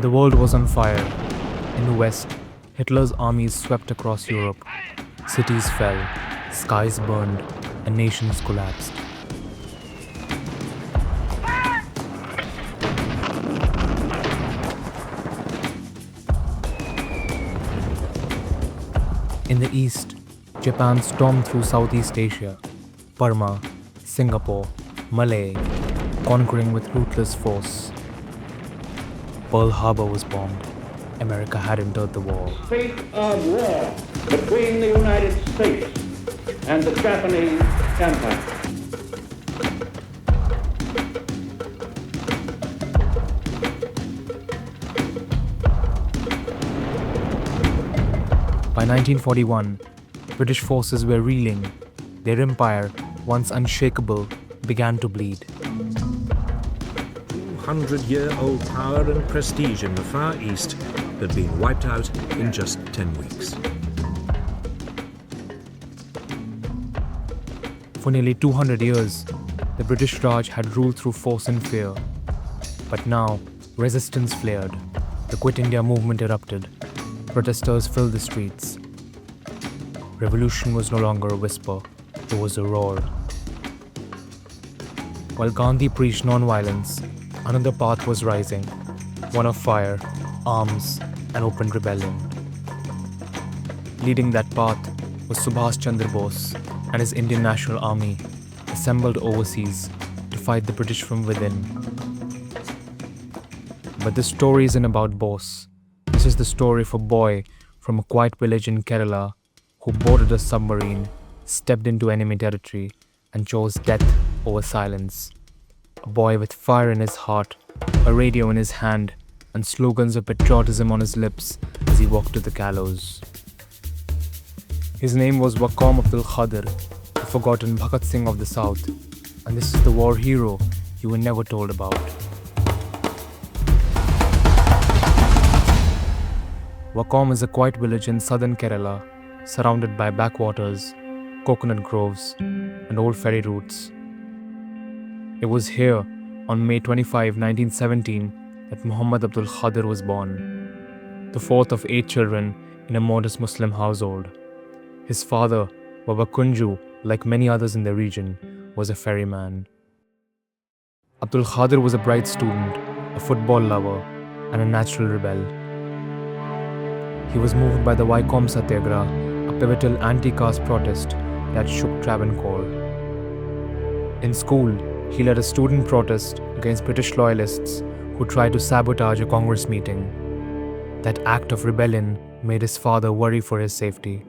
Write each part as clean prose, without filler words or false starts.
The world was on fire. In the west, Hitler's armies swept across Europe. Cities fell, skies burned, and nations collapsed. In the east, Japan stormed through Southeast Asia, Burma, Singapore, Malay, conquering with ruthless force. Pearl Harbor was bombed. America had entered the war. Fate of war between the United States and the Japanese Empire. By 1941, British forces were reeling. Their empire, once unshakable, began to bleed. 200-year-old power and prestige in the Far East had been wiped out in just 10 weeks. For nearly 200 years, the British Raj had ruled through force and fear. But now, resistance flared. The Quit India movement erupted. Protesters filled the streets. Revolution was no longer a whisper, it was a roar. While Gandhi preached non-violence, another path was rising, one of fire, arms, and open rebellion. Leading that path was Subhash Chandra Bose and his Indian National Army, assembled overseas to fight the British from within. But this story isn't about Bose. This is the story of a boy from a quiet village in Kerala who boarded a submarine, stepped into enemy territory, and chose death over silence. A boy with fire in his heart, a radio in his hand, and slogans of patriotism on his lips as he walked to the gallows. His name was Waqar Abdul Khadir, the forgotten Bhagat Singh of the South, and this is the war hero you were never told about. Waqar is a quiet village in southern Kerala, surrounded by backwaters, coconut groves, and old ferry routes. It was here, on May 25, 1917, that Muhammad Abdul Khadir was born, the fourth of 8 children in a modest Muslim household. His father, Baba Kunju, like many others in the region, was a ferryman. Abdul Khadir was a bright student, a football lover, and a natural rebel. He was moved by the Vaikom Satyagraha, a pivotal anti-caste protest that shook Travancore. In school, he led a student protest against British loyalists who tried to sabotage a Congress meeting. That act of rebellion made his father worry for his safety.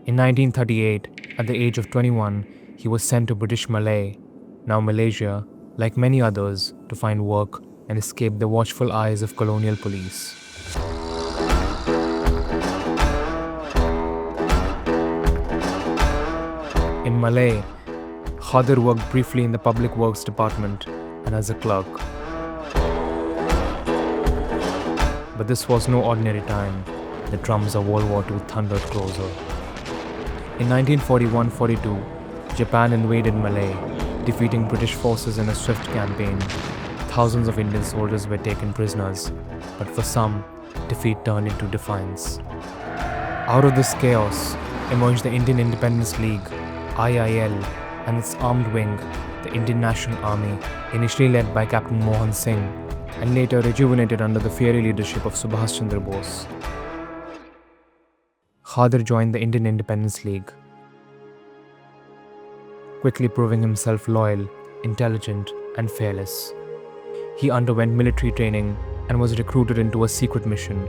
In 1938, at the age of 21, he was sent to British Malay, now Malaysia, like many others, to find work and escape the watchful eyes of colonial police. In Malay, Khadir worked briefly in the Public Works Department and as a clerk. But this was no ordinary time. The drums of World War II thundered closer. In 1941-42, Japan invaded Malay, defeating British forces in a swift campaign. Thousands of Indian soldiers were taken prisoners, but for some, defeat turned into defiance. Out of this chaos emerged the Indian Independence League, IIL, and its armed wing, the Indian National Army, initially led by Captain Mohan Singh, and later rejuvenated under the fiery leadership of Subhash Chandra Bose. Khadir joined the Indian Independence League, quickly proving himself loyal, intelligent, and fearless. He underwent military training and was recruited into a secret mission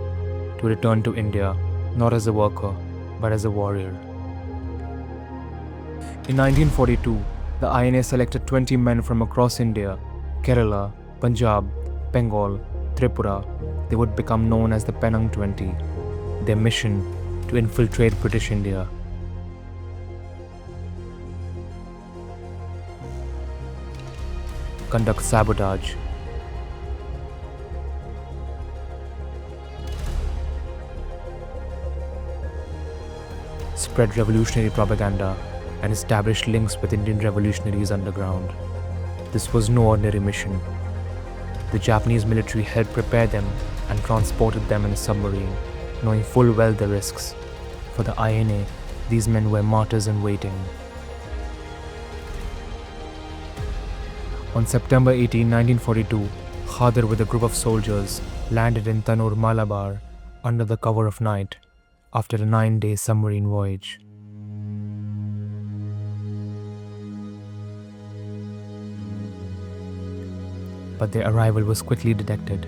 to return to India, not as a worker, but as a warrior. In 1942, the INA selected 20 men from across India, Kerala, Punjab, Bengal, Tripura. They would become known as the Penang 20. Their mission: to infiltrate British India. Conduct sabotage. Spread revolutionary propaganda and establish links with Indian revolutionaries underground. This was no ordinary mission. The Japanese military helped prepare them and transported them in a submarine, knowing full well the risks. For the INA, these men were martyrs in waiting. On September 18, 1942, Khader with a group of soldiers landed in Tanur, Malabar, under the cover of night, after a 9-day submarine voyage. But their arrival was quickly detected.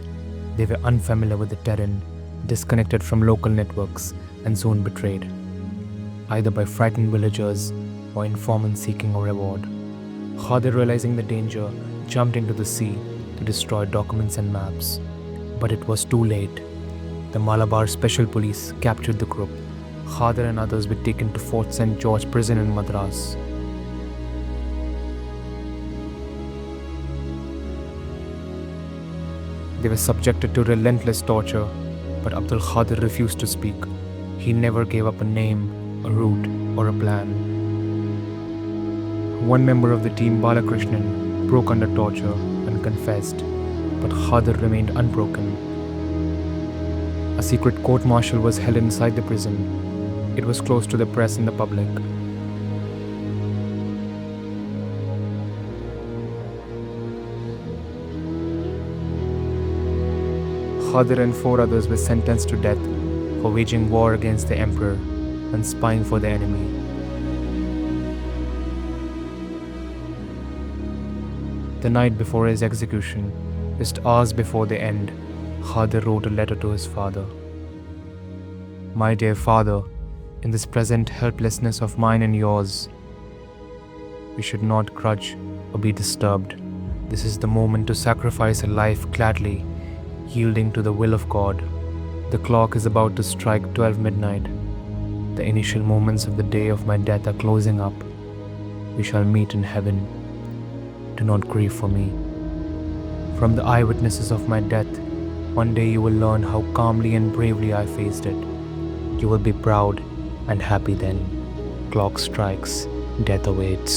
They were unfamiliar with the terrain, disconnected from local networks, and soon betrayed, either by frightened villagers or informants seeking a reward. Khader, realizing the danger, jumped into the sea to destroy documents and maps. But it was too late. The Malabar Special Police captured the group. Khader and others were taken to Fort St. George prison in Madras. They were subjected to relentless torture, but Abdul Khader refused to speak. He never gave up a name, a route, or a plan. One member of the team, Balakrishnan, broke under torture and confessed, but Khader remained unbroken. A secret court-martial was held inside the prison. It was closed to the press and the public. Khader and 4 others were sentenced to death for waging war against the emperor and spying for the enemy. The night before his execution, just hours before the end, Khader wrote a letter to his father. "My dear father, in this present helplessness of mine and yours, we should not grudge or be disturbed. This is the moment to sacrifice a life gladly, yielding to the will of God. The clock is about to strike 12 midnight. The initial moments of the day of my death are closing up. We shall meet in heaven. Do not grieve for me. From the eyewitnesses of my death, one day you will learn how calmly and bravely I faced it. You will be proud and happy then. Clock strikes, death awaits."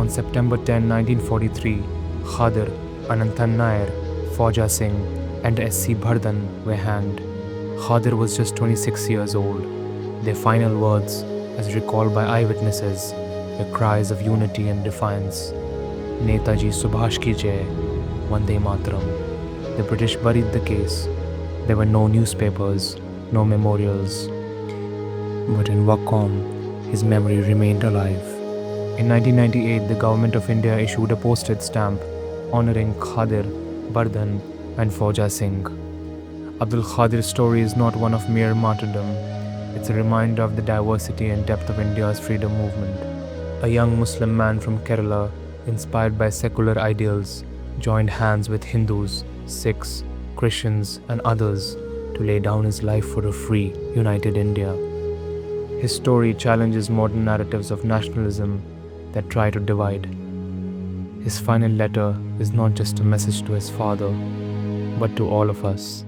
On September 10, 1943, Khader, Ananthan Nair, Fauja Singh, and S.C. Bhardhan were hanged. Khader was just 26 years old. Their final words, as recalled by eyewitnesses, were cries of unity and defiance. "Netaji Subhash ki jai, Vande Mataram." The British buried the case. There were no newspapers, no memorials. But in Wakkom, his memory remained alive. In 1998, the Government of India issued a postage stamp honoring Khader, Bhardhan, and Fauja Singh. Abdul Khadir's story is not one of mere martyrdom. It's a reminder of the diversity and depth of India's freedom movement. A young Muslim man from Kerala, inspired by secular ideals, joined hands with Hindus, Sikhs, Christians, and others to lay down his life for a free, united India. His story challenges modern narratives of nationalism that try to divide. His final letter is not just a message to his father, but to all of us.